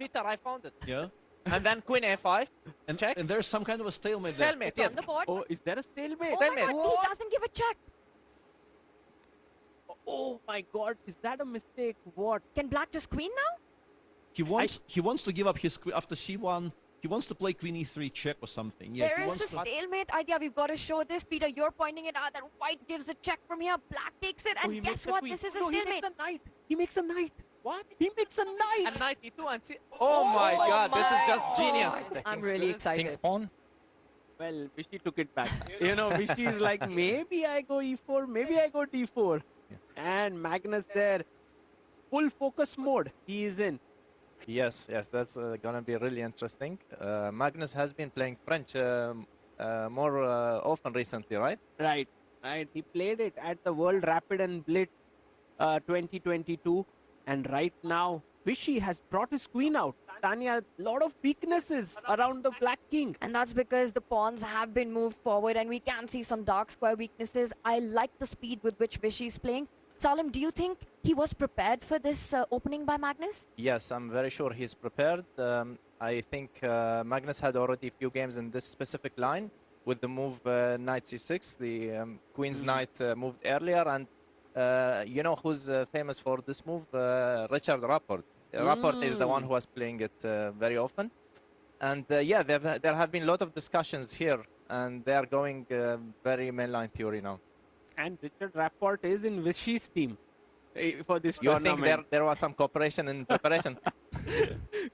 Peter, I found it. Yeah. And then queen a5. And, Check. and there's some kind of a stalemate Stalemate, It's yes. on the board. Oh, is there a stalemate? Oh my Stalemate. god, he doesn't give a check. Oh my god, is that a mistake? What? Can black just queen now? He wants to give up his after c1. He wants to play queen e3 check or something. Yeah, There is a stalemate idea. We've got to show this. Peter, you're pointing it out that white gives a check from here. Black takes it. Oh, he And makes guess the what? queen. This is a No, he stalemate. makes a knight. He makes a knight. What? He makes a knight. And knight e2 and c. Oh my god, this is just genius. I'm really excited. King's pawn. Well, Vishy took it back. You know, Vishy is like, maybe I go e4, maybe I go d4. And Magnus there, full focus mode he is in. Yes, that's gonna be really interesting. Magnus has been playing French more often recently, right? Right. He played it at the World Rapid and Blitz 2022. And right now, Vishy has brought his queen out. Tanya, a lot of weaknesses around the black king. And that's because the pawns have been moved forward and we can see some dark square weaknesses. I like the speed with which Vishy is playing. Salim, do you think he was prepared for this opening by Magnus? Yes, I'm very sure he's prepared. I think Magnus had already a few games in this specific line with the move knight c6. The queen's knight moved earlier, and you know who's famous for this move? Richard Rapport. Rapport is the one who was playing it very often. And yeah, there have been a lot of discussions here, and they are going very mainline theory now. And Richard Rapport is in Vishy's team for this You tournament. think there was some cooperation in preparation?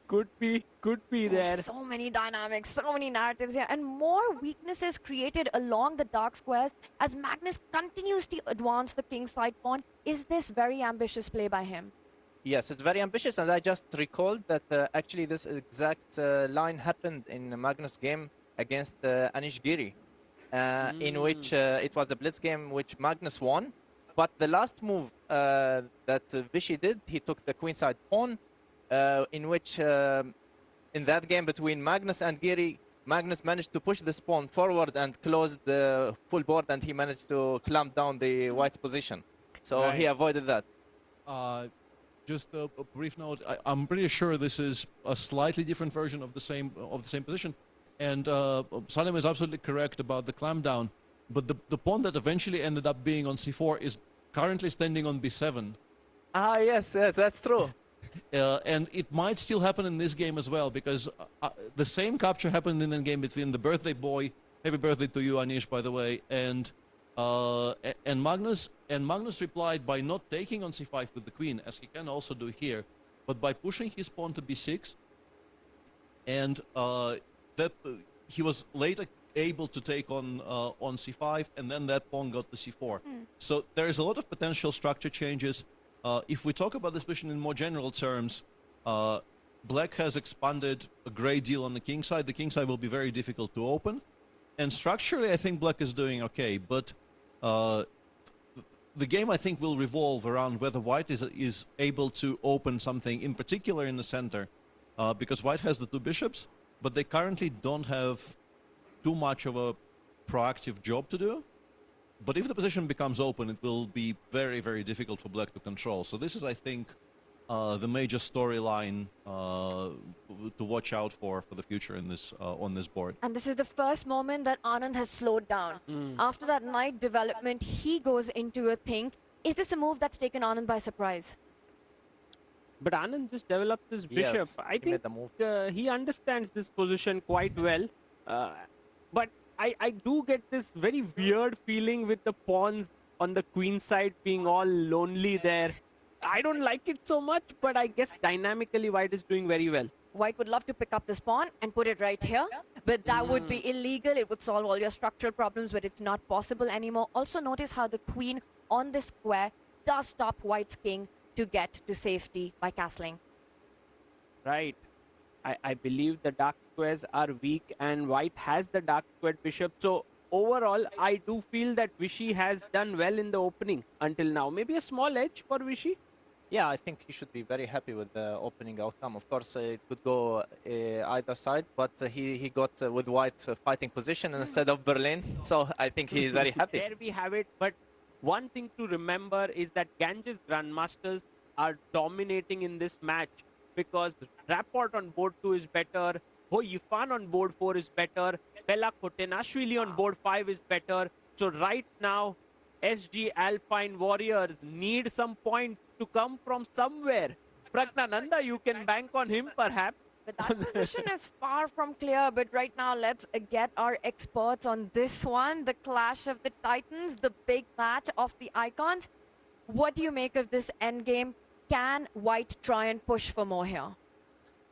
Could be there. So many dynamics, so many narratives here, and more weaknesses created along the dark squares as Magnus continues to advance the king side pawn. Is this very ambitious play by him? Yes, it's very ambitious, and I just recalled that actually this exact line happened in Magnus' game against Anish Giri, in which it was a blitz game which Magnus won. But the last move that Vishy did, he took the queenside pawn, in which in that game between Magnus and Giri, Magnus managed to push this pawn forward and close the full board, and he managed to clamp down the white's position. So he avoided that. Just a brief note. I'm pretty sure this is a slightly different version of the same position, and Salim is absolutely correct about the clamp down. But the pawn that eventually ended up being on c4 is currently standing on b7. Ah, yes, that's true. And it might still happen in this game as well, because the same capture happened in the game between the birthday boy, happy birthday to you, Anish, by the way, and Magnus. And Magnus replied by not taking on c5 with the queen, as he can also do here, but by pushing his pawn to b6, and that he was later able to take on c5, and then that pawn got to c4. So there is a lot of potential structure changes. If we talk about this position in more general terms, black has expanded a great deal on the king side. The king side will be very difficult to open. And structurally, I think black is doing okay. But the game, I think, will revolve around whether white is able to open something, in particular in the center. Because white has the two bishops, but they currently don't have too much of a proactive job to do. But if the position becomes open, it will be very, very difficult for black to control. So this is, I think, the major storyline to watch out for the future in this on this board. And this is the first moment that Anand has slowed down. After that knight development, he goes into a think. Is this a move that's taken Anand by surprise? But Anand just developed this bishop. Yes, I he think made the move. he understands this position quite well. But I do get this very weird feeling with the pawns on the queen side being all lonely there. I don't like it so much, but I guess dynamically white is doing very well. White would love to pick up this pawn and put it right here, but that would be illegal. It would solve all your structural problems, but it's not possible anymore. Also notice how the queen on this square does stop white's king to get to safety by castling. Right. I believe the dark squares are weak and white has the dark squared bishop. So overall, I do feel that Vishy has done well in the opening until now. Maybe a small edge for Vishy. Yeah, I think he should be very happy with the opening outcome. Of course, it could go either side, but he got with white fighting position instead of Berlin. So I think he is very happy. There we have it. But one thing to remember is that Ganges Grandmasters are dominating in this match because Rapport on board 2 is better, Ho Yifan on board 4 is better, Bella Kotenashvili on board 5 is better. So right now, SG Alpine Warriors need some points to come from somewhere. Pragnananda, you can bank on him perhaps. But that position is far from clear. But right now, let's get our experts on this one. The clash of the Titans, the big match of the icons. What do you make of this endgame? Can White try and push for more here?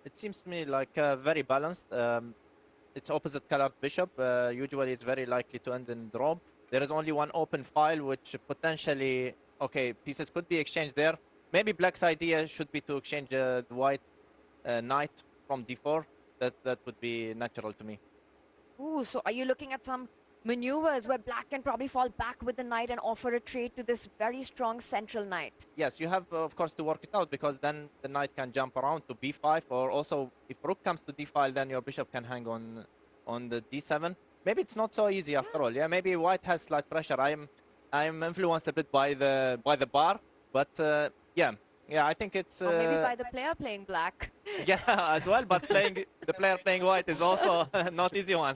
It seems to me like very balanced. It's opposite colored bishop. Usually it's very likely to end in draw. There is only one open file, which potentially, okay, pieces could be exchanged there. Maybe Black's idea should be to exchange the white knight from d4. That would be natural to me. Ooh, so are you looking at some maneuvers where Black can probably fall back with the knight and offer a trade to this very strong central knight? Yes, you have, of course, to work it out, because then the knight can jump around to b5, or also if rook comes to d5, then your bishop can hang on the d7. Maybe it's not so easy after all. Yeah, maybe White has slight pressure. I'm influenced a bit by the bar, but yeah, I think it's Or maybe by the player playing Black. yeah, as well. But the player playing White is also not easy one.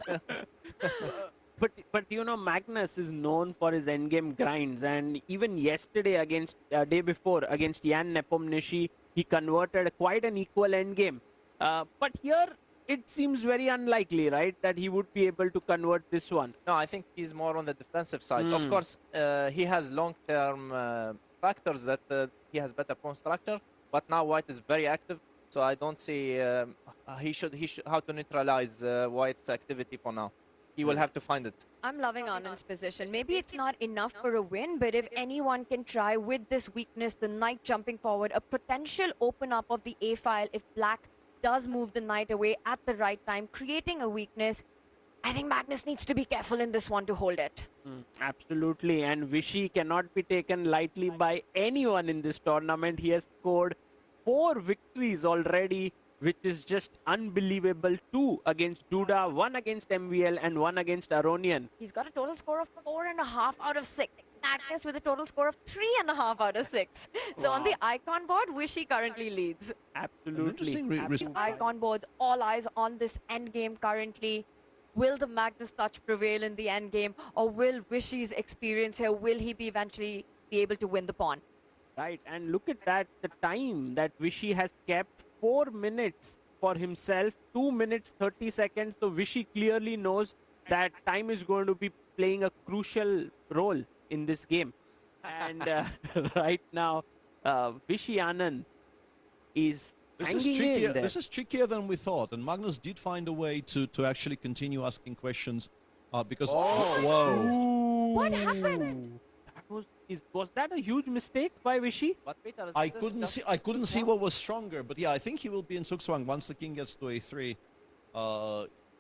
But you know, Magnus is known for his endgame grinds, and even yesterday against day before against Jan Nepomniachtchi, he converted quite an equal endgame. But here it seems very unlikely, right, that he would be able to convert this one. No, I think he's more on the defensive side. Of course, he has long-term factors that he has better pawn structure, but now White is very active, so I don't see he should how to neutralize White's activity for now. He will have to find it. I'm loving Anand's position. Maybe it's not enough for a win, but if anyone can try with this weakness, the knight jumping forward, a potential open up of the A file if Black does move the knight away at the right time, creating a weakness, I think Magnus needs to be careful in this one to hold it. Absolutely, and Vishy cannot be taken lightly by anyone in this tournament. He has scored 4 victories already, which is just unbelievable. 2 against Duda, 1 against MVL, and 1 against Aronian. He's got a total score of 4.5 out of 6. Magnus with a total score of 3.5 out of 6. So on the icon board, Vishy currently leads. Absolutely. Icon boards, all eyes on this endgame currently. Will the Magnus touch prevail in the endgame, or will Vishy's experience here, will he be eventually be able to win the pawn? Right, and look at that, the time that Vishy has kept, 4 minutes for himself, 2 minutes 30 seconds. So Vishy clearly knows that time is going to be playing a crucial role in this game. And right now, Vishy Anand is This is trickier than we thought, and Magnus did find a way to actually continue asking questions because whoa. What happened? Was that a huge mistake by Vishy? But Peter, I couldn't see what was stronger, but yeah, I think he will be in Zugzwang once the king gets to a3.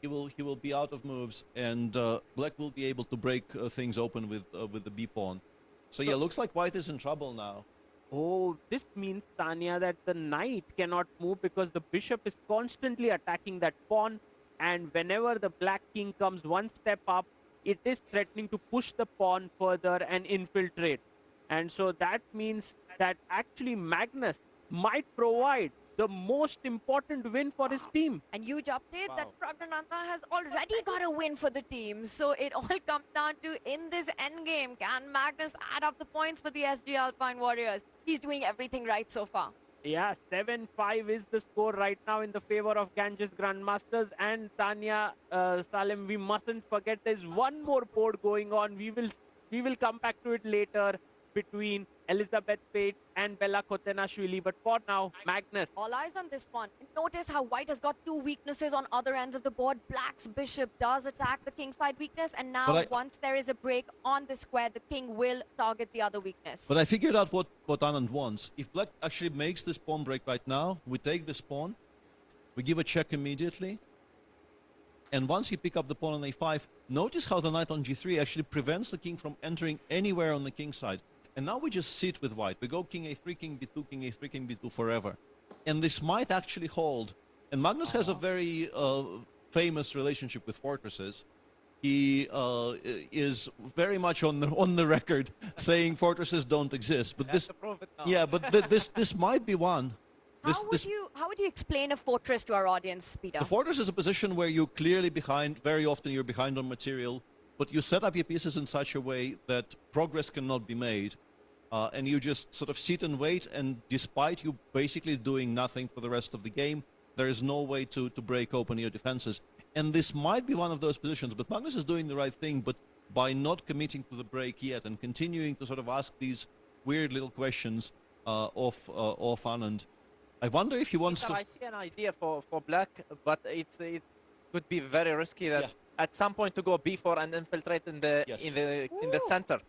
He will be out of moves, and Black will be able to break things open with the b pawn. So yeah, looks like White is in trouble now. Oh, this means, Tanya, that the knight cannot move because the bishop is constantly attacking that pawn, and whenever the Black king comes one step up, it is threatening to push the pawn further and infiltrate. And so that means that actually Magnus might provide the most important win for his team. And huge update that Pragnananda has already got a win for the team. So it all comes down to, in this endgame, can Magnus add up the points for the SG Alpine Warriors? He's doing everything right so far. Yeah, 7-5 is the score right now in the favor of Ganges Grandmasters. And Tanya, Salim, we mustn't forget there's one more board going on. We will come back to it later, between Elizabeth Pate and Bella Kotenashvili. But for now, Magnus. All eyes on this one. Notice how White has got 2 weaknesses on other ends of the board. Black's bishop does attack the kingside weakness, and now once there is a break on the square, the king will target the other weakness. But I figured out what Anand wants. If Black actually makes this pawn break right now, we take this pawn, we give a check immediately, and once he pick up the pawn on a5, notice how the knight on g3 actually prevents the king from entering anywhere on the king side. And now we just sit with White. We go king a3, king b2, king a3, king b2 forever. And this might actually hold. And Magnus has a very famous relationship with fortresses. He is very much on the record saying fortresses don't exist. But this, yeah, but this might be one. how would you explain a fortress to our audience, Peter? The fortress is a position where you're clearly behind. Very often you're behind on material, but you set up your pieces in such a way that progress cannot be made. And you just sort of sit and wait, and despite you basically doing nothing for the rest of the game, there is no way to break open your defenses. And this might be one of those positions, but Magnus is doing the right thing, but by not committing to the break yet and continuing to sort of ask these weird little questions of Anand. I wonder if he wants to... I see an idea for black, but it could be very risky that at some point to go b4 and infiltrate in the center.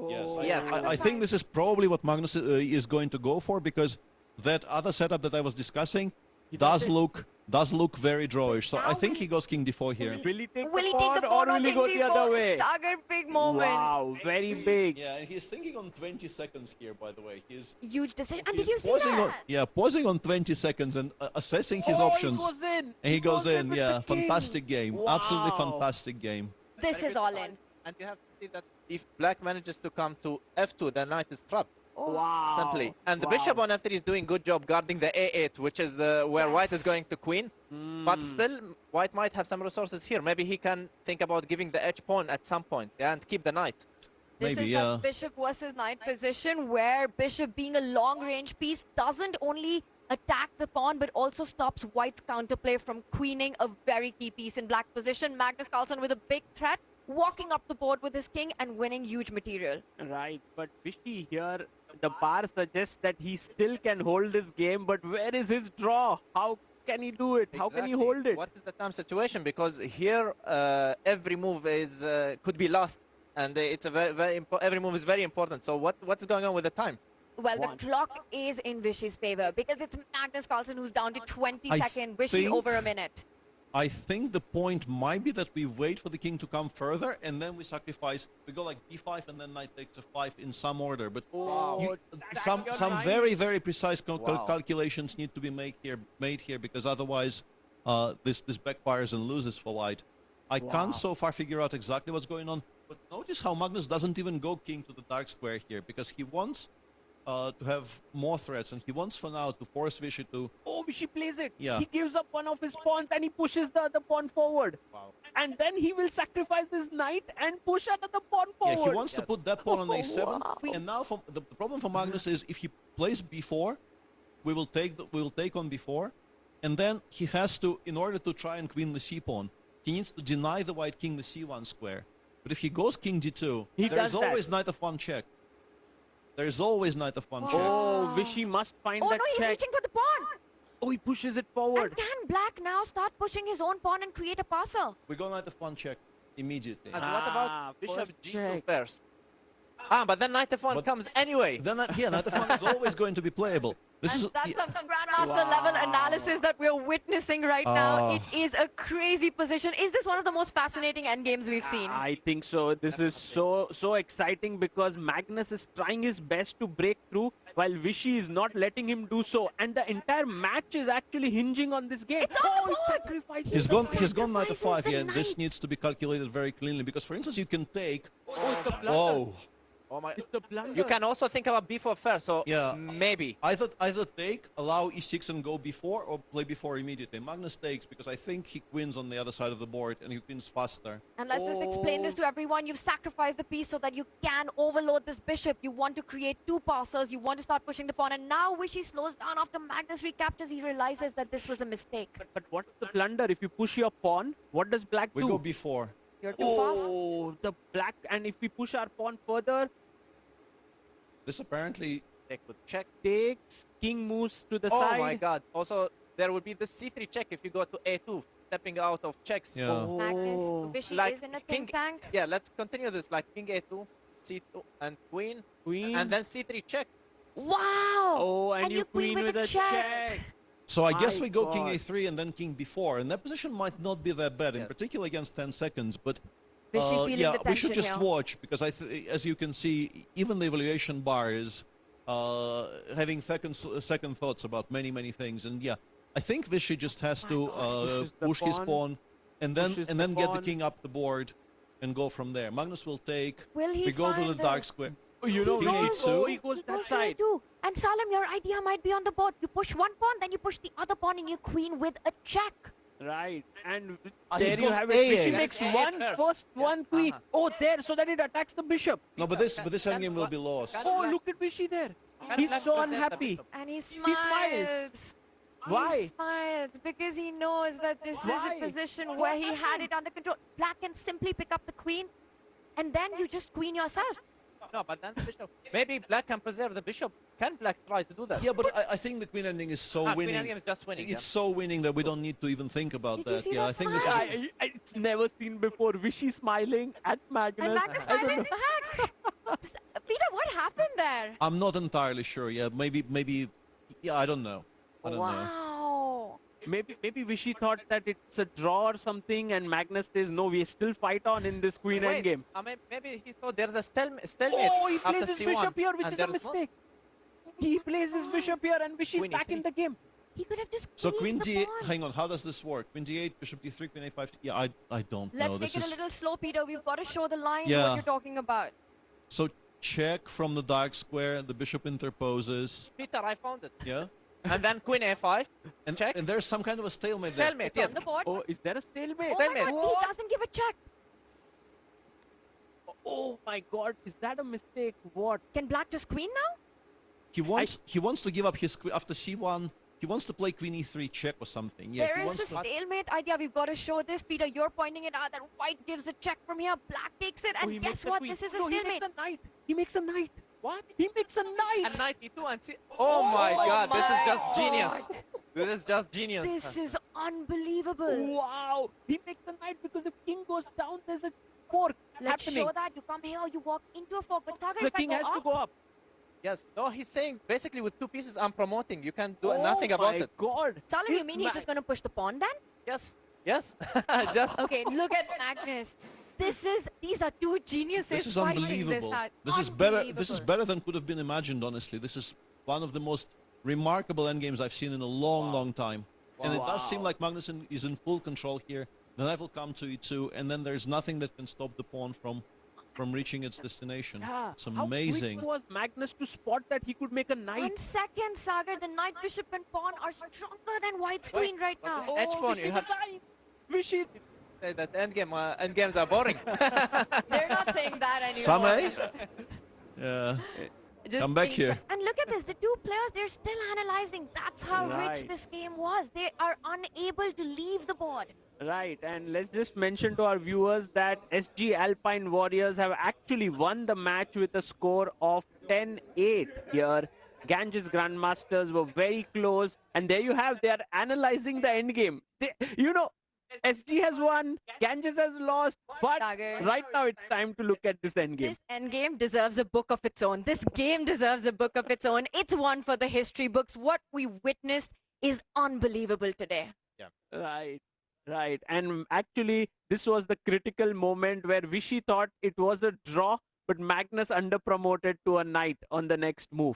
Yes, I think this is probably what Magnus is going to go for, because that other setup that I was discussing does look very drawish. So I think he goes king d4 here. Will he take Will the he take pawn the or pawn will he go the other way? Sagar, big moment. Wow, very big. Yeah, and he's thinking on 20 seconds here, by the way. He's Huge decision. And he's did you see pausing that? pausing on 20 seconds and assessing his options. He goes in. And he goes in, with yeah. the king. Fantastic game. Absolutely Wow. fantastic game. This is all in. And you have to see that if black manages to come to f2, the knight is trapped. Wow. Simply. And the Wow. bishop on f3 is doing good job guarding the a8, which is where white is going to queen. But still, white might have some resources here. Maybe he can think about giving the h pawn at some point, and keep the knight. This Maybe, is yeah. that bishop versus knight position where bishop, being a long-range piece, doesn't only attack the pawn but also stops white's counterplay from queening a very key piece in black position. Magnus Carlsen with a big threat, walking up the board with his king and winning huge material. Right, but Vishy here, the bar suggests that he still can hold this game, but where is his draw? How can he do it? How can he Exactly. hold it? What is the time situation? Because here every move is could be lost, and it's a every move is very important. So what's going on with the time? Well, the clock is in Vishy's favor because it's Magnus Carlsen who's down to 20 I seconds. Vishy think- over a minute. I think the point might be that we wait for the king to come further, and then we sacrifice. We go like d5 and then knight takes f5 in some order. But Wow. some Knight. very precise Wow. calculations need to be made here, because otherwise this backfires and loses for white. I Wow. can't so far figure out exactly what's going on. But notice how Magnus doesn't even go king to the dark square here, because he wants to have more threats, and he wants for now to force Vishy to... Oh, Vishy plays it. Yeah. He gives up one of his pawns and he pushes the other pawn forward. Wow. And then he will sacrifice his knight and push another pawn forward. Yeah, he wants to put that pawn on a7, wow. and now the problem for Magnus is if he plays b4, we will take on b4, and then he has to, in order to try and queen the c pawn, he needs to deny the white king the c1 square. But if he goes king d2, He there is does that. always knight f1 check. There is always knight f1 check. Oh, Wow. Vishy must find Oh that no, he's check. reaching for the pawn. Oh, he pushes it And forward. can black now start pushing his own pawn and create a passer? We go knight f1 check immediately. And what Ah, about bishop first g2 check. first? But then knight f1 But- comes anyway. Then knight f1 is always going to be playable. This And is that's some grandmaster level analysis that we're witnessing right now. It is a crazy position. Is this one of the most fascinating endgames we've seen? I think so. This is so exciting because Magnus is trying his best to break through while Vishy is not letting him do so. And the entire match is actually hinging on this game. It's on the he board. sacrificed He's his gone knight sacrifices f5 the here, and this knight. needs to be calculated very cleanly, because for instance you can take... Oh, it's a blunder. Oh! Oh my! It's a blunder. You can also think about b4 first. So Yeah. maybe. Either take, allow e6 and go b4, or play b4 immediately. Magnus takes because I think he wins on the other side of the board, and he wins faster. And let's just explain this to everyone. You've sacrificed the piece so that you can overload this bishop. You want to create two passers. You want to start pushing the pawn. And now Vishy slows down after Magnus recaptures. He realizes that this was a mistake. But what's the blunder? If you push your pawn, what does black We do? go b4. You're too fast. Oh, the black. And if we push our pawn further, This apparently... Check with check. takes, king moves to the Oh side. my God! Also, there will be the c3 check if you go to a2, stepping out of checks. Yeah. Oh. Magnus, Vishy Like is in a king- think tank. Yeah, let's continue this. Like king a2, c2, and queen, Queen. and then c3 check. Wow! Oh, and you queen with a check. So I guess My we go king God. a3 and then king b4, and that position might not be that bad, in Yes. particular against 10 seconds, but... Vishy feeling yeah, the we should tension just here. watch, because as you can see, even the evaluation bar is having second thoughts about many things, and yeah, I think Vishy just has to Pushes the push his pawn, pawn, and then pushes and the then get the pawn. king up the board, and go from there. Magnus will take. Will he We go to the find dark square. You know, King Vishy, A2. oh, he goes He that goes side. to A2. And Salam, your idea might be on the board. You push one pawn, then you push the other pawn in your queen with a check. Right, and Ah, there he's you gone have it. A8. Vishy Yes, makes A8 one first. first, Yeah. one queen. Oh, there, so that it attacks the bishop. No, but this endgame will be lost. Oh, look at Vishy there. Can He's black so present the unhappy. bishop? And he smiles. smiles. Why? He smiles because he knows that this is Why? a position where he had it under control. Black can simply pick up the queen, and then you just queen yourself. No, but then the bishop. Maybe black can preserve the bishop. Can black try to do that? Yeah, but I think the queen ending is so Queen winning. endgame is just winning. It's so winning that we don't need to even think about Did you that. see Yeah, that I think this smile? is. It's never seen before. Vishy smiling at Magnus. And Magnus I don't smiling know. back. Peter, what happened there? I'm not entirely sure. Yeah, maybe. Yeah, I don't know. I don't know. Wow. Maybe Vishy thought that it's a draw or something, and Magnus says, no, we still fight on in this queen Wait, endgame. I mean, maybe he thought there's a stalemate Oh, he after plays his C1, bishop here, which and is a there's not. mistake. He plays his bishop here, and Vishy's Queen back E3. in the game. He could have just So queened queen the d8. pawn. Hang on, how does this work? Queen d8, bishop d3, queen a5. Yeah, I don't know. Let's This take it is a little slow, Peter. We've got to show the lines Yeah. what you're talking about. so check from the dark square. The bishop interposes. Peter, I found it. Yeah, And then queen a5. and Check. and there's some kind of a stalemate there. Stalemate, It's yes. on the board. Oh, is there a stalemate? Oh my stalemate. God, he doesn't give a check. Oh my god, is that a mistake? What? Can Black just queen now? He wants to give up his after c1. He wants to play queen e3 check or something. Yeah, There he is wants a to. stalemate idea. We've got to show this, Peter. You're pointing it out that White gives a check from here. Black takes it, Oh, and he makes guess the what? queen. This is a No, stalemate. He makes a knight. He makes a knight. What? He makes a knight. And knight e2 and c. Oh my God! This is just my genius. This is just genius. This is unbelievable. Wow. He makes a knight because if king goes down, there's a fork Let's happening. show that. You come here, you walk into a fork. But Sagar, The if I king go has to up, go up. Yes. No, he's saying basically with two pieces I'm promoting. You can do nothing Oh about my it. God. Salim, He's you mean he's just going to push the pawn then? Yes. Yes. Just. Okay, look at Magnus. These are two geniuses This is fighting unbelievable. this out. This is better. This is Unbelievable. better than could have been imagined. Honestly, this is one of the most remarkable endgames I've seen in a long time. And it does seem Wow. like Magnussen is in full control here. The knight will come to e2, and then there's nothing that can stop the pawn from reaching its destination. Yeah. It's How amazing. quick was Magnus to spot that he could make a knight? 1 second, Sagar. The knight, bishop, and pawn are stronger than White's Wait, queen right but now. this- Edge pawn, Vishy you have- design. Vishy. Say that endgames are boring. They're not saying that anymore. Some, eh? Yeah. Just Come back being- here. And look at this. The two players, they're still analyzing. That's how rich Right. this game was. They are unable to leave the board. Right, and let's just mention to our viewers that SG Alpine Warriors have actually won the match with a score of 10-8 here. Ganges Grandmasters were very close, and there you have, they are analyzing the endgame. You know, SG has won, Ganges has lost, but Sagar. right now it's time to look at this endgame. This endgame deserves a book of its own. This game deserves a book of its own. It's one for the history books. What we witnessed is unbelievable today. Right, right. And actually, this was the critical moment where Vishy thought it was a draw, but Magnus underpromoted to a knight on the next move.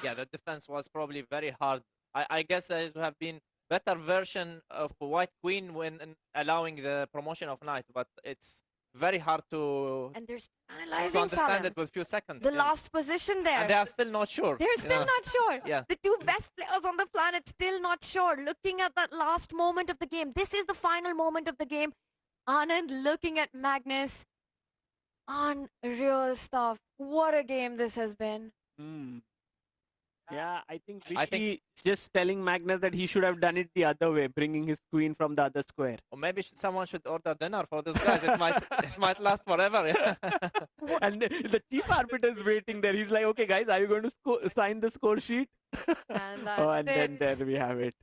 Yeah, the defense was probably very hard. I guess that it would have been better version of White Queen when allowing the promotion of Knight, but it's very hard to And they're still to analyzing understand Salam. it with few seconds. The yeah. last position there. And they are still not sure. They're you still know. not sure. Yeah. The two best players on the planet still not sure. Looking at that last moment of the game. This is the final moment of the game. Anand looking at Magnus. Unreal stuff. What a game this has been. Hmm. Yeah, I think I Vishy think- is just telling Magnus that he should have done it the other way, bringing his queen from the other square. Or maybe someone should order dinner for these guys. It might last forever. Yeah. And the chief arbiter is waiting there. He's like, okay, guys, are you going to sign the score sheet? And that's Oh, and then it. there we have it.